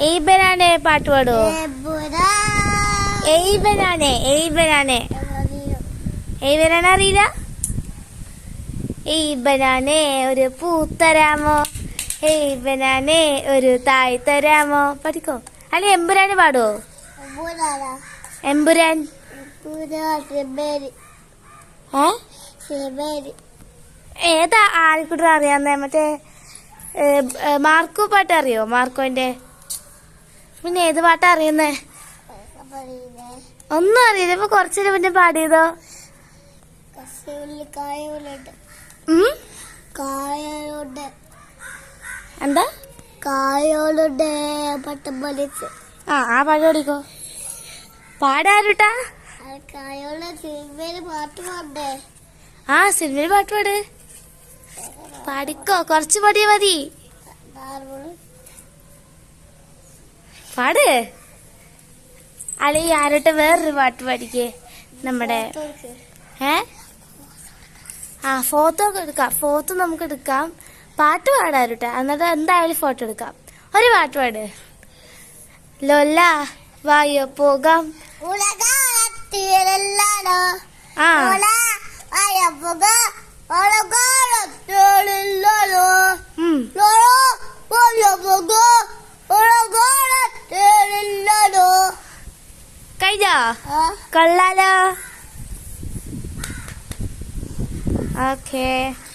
എയ്ബനാനെ പാട്ട് പാടോ? എയ്ബനാനെ അറിയില്ല. എയ്ബനാനെ ഒരു പൂത്തരാമോ, എയ്ബനാനെ ഒരു തായ് തരാമോ. പഠിക്കോ? അല്ലെ എമ്പുരാന് പാടുവോ? എമ്പുരാൻ ഏതാ ആൾക്കൂടെ അറിയാന്നേ? മറ്റേ മാർക്കോ പാട്ട് അറിയോ? മാർക്കോന്റെ. പിന്നെ ഏത് പാട്ടാ അറിയുന്നേ? ഒന്നും അറിയില്ല. ഇപ്പൊ കുറച്ചു പിന്നെ പാടിയതോ? എന്താ കായോളുടെ പട്ടം പഠിച്ച് ആ പാട്ട് പാടിക്കോ. പാടാരുട്ടാ? കായോളുടെ സിനിമയില് പാട്ട് പാടേ. ആ സിനിമയിൽ പാട്ട് പാട്. പാടിക്കോ, കുറച്ച് പാടിയാ മതി. പാട്. അല്ലെ ആരോട്ടെ വേറൊരു പാട്ട് പാടിക്കേ. നമ്മുടെ ഫോട്ടോ എടുക്കാം. ഫോട്ടോ നമുക്ക് എടുക്കാം. പാട്ട് പാടാരുട്ടെ. എന്നിട്ട് എന്തായാലും ഫോട്ടോ എടുക്കാം. ഒരു പാട്ട് പാട്. ലൊല്ല വായോ പോകാം. കഴിഞ്ഞോ? കൊള്ളാലോ. ഓക്കേ.